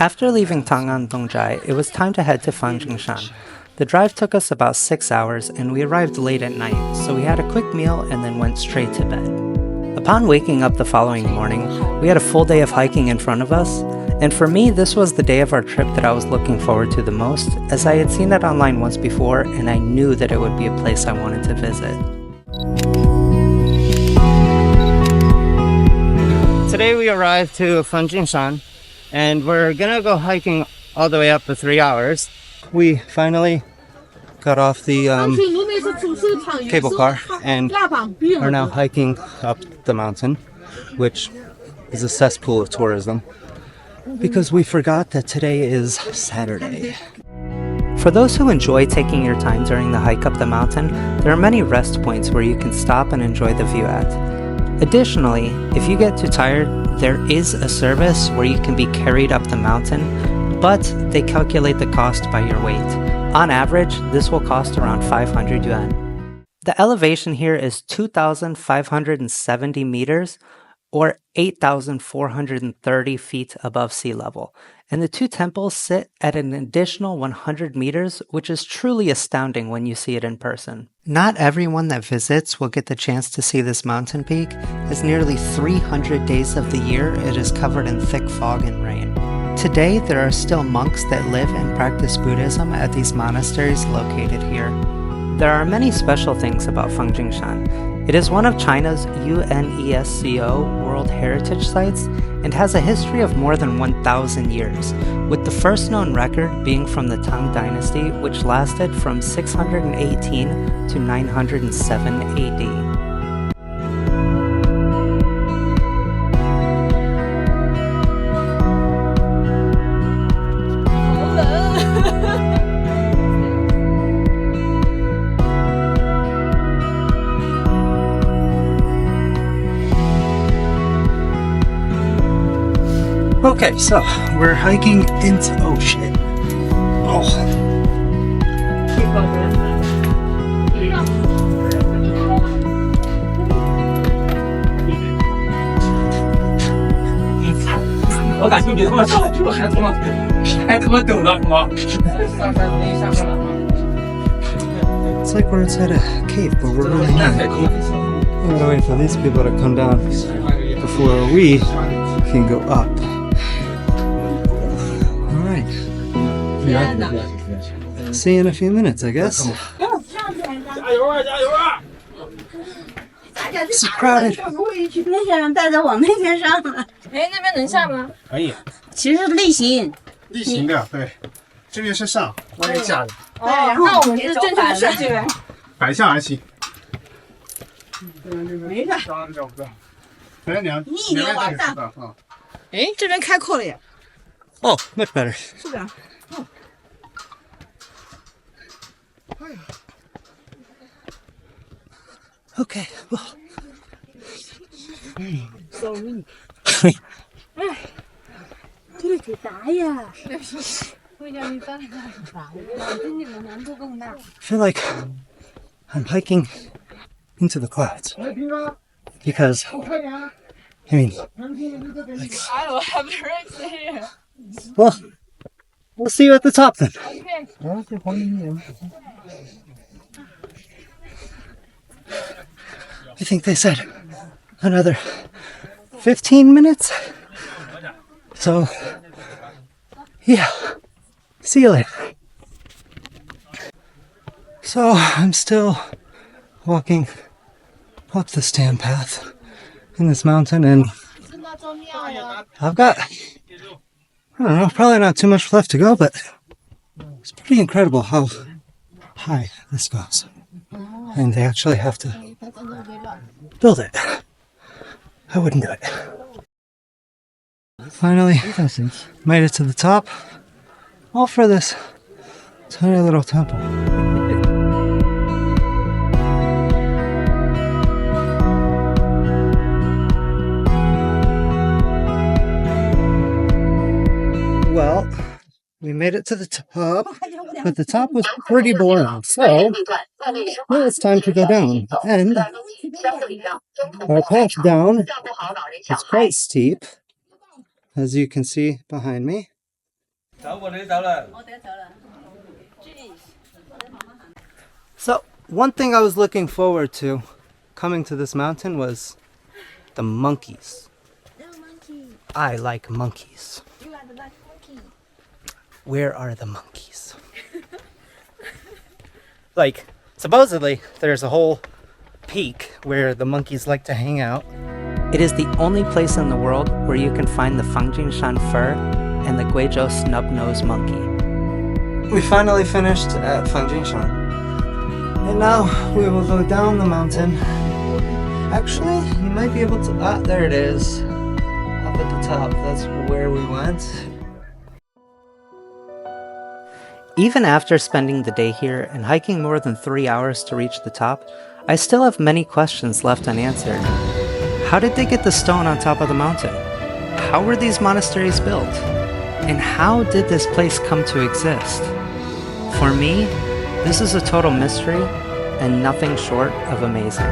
After leaving Tang'an Dongjai, it was time to head to Fanjingshan. The drive took us about 6 hours and we arrived late at night, so we had a quick meal and then went straight to bed. Upon waking up the following morning, we had a full day of hiking in front of us, and for me this was the day of our trip that I was looking forward to the most, as I had seen it online once before and I knew that it would be a place I wanted to visit. Today we arrived to Fanjingshan and we're gonna go hiking all the way up for 3 hours. We finally got off the cable car and are now hiking up the mountain, which is a cesspool of tourism, because we forgot that today is Saturday. For those who enjoy taking your time during the hike up the mountain, there are many rest points where you can stop and enjoy the view at. Additionally, if you get too tired, there is a service where you can be carried up the mountain, but they calculate the cost by your weight. On average, this will cost around 500 yuan. The elevation here is 2,570 meters, or 8,430 feet above sea level, and the two temples sit at an additional 100 meters, which is truly astounding when you see it in person. Not everyone that visits will get the chance to see this mountain peak, as nearly 300 days of the year it is covered in thick fog and rain. Today, there are still monks that live and practice Buddhism at these monasteries located here. There are many special things about Fanjingshan. It is one of China's UNESCO World Heritage Sites and has a history of more than 1,000 years, with the first known record being from the Tang Dynasty, which lasted from 618 to 907 AD. Okay, so we're hiking into, oh shit. Oh. It's like we're inside a cave, but we're really not. I'm gonna wait for these people to come down before we can go up. See you in a few minutes, I guess. It's crowded. 那些人带着我那边上了。哎，那边能下吗？可以。其实是例行。例行的，对。这边是上，那边下的。哦，那我们是正确的顺序呗。反向而行。没事。反正逆流而上。哎，这边开阔了耶。Oh, much better. 是的。 Okay, well. 这里挺大呀。为什么你搬来很大？今年的难度更大。I feel like I'm hiking into the clouds. Because, I mean, like, I don't have the right to here. Well, we'll see you at the top then. Okay. I think they said another 15 minutes. So, yeah, see you later. So, I'm still walking up the stand path in this mountain, and I've got, I don't know, probably not too much left to go, but it's pretty incredible how high this goes. And they actually have to build it. I wouldn't do it. Finally, made it to the top. All for this tiny little temple. Well, we made it to the top, but the top was pretty boring, so now it's time to go down. And our path down is quite steep, as you can see behind me. So, one thing I was looking forward to coming to this mountain was the monkeys. I like monkeys. You like monkey. Where are the monkeys? Like, supposedly, there's a whole peak where the monkeys like to hang out. It is the only place in the world where you can find the Fanjingshan fir and the Guizhou snub-nosed monkey. We finally finished at Fanjingshan. And now we will go down the mountain. Actually, you might be able to... Ah, there it is. Up at the top, that's where we went. Even after spending the day here and hiking more than 3 hours to reach the top, I still have many questions left unanswered. How did they get the stone on top of the mountain? How were these monasteries built? And how did this place come to exist? For me, this is a total mystery and nothing short of amazing.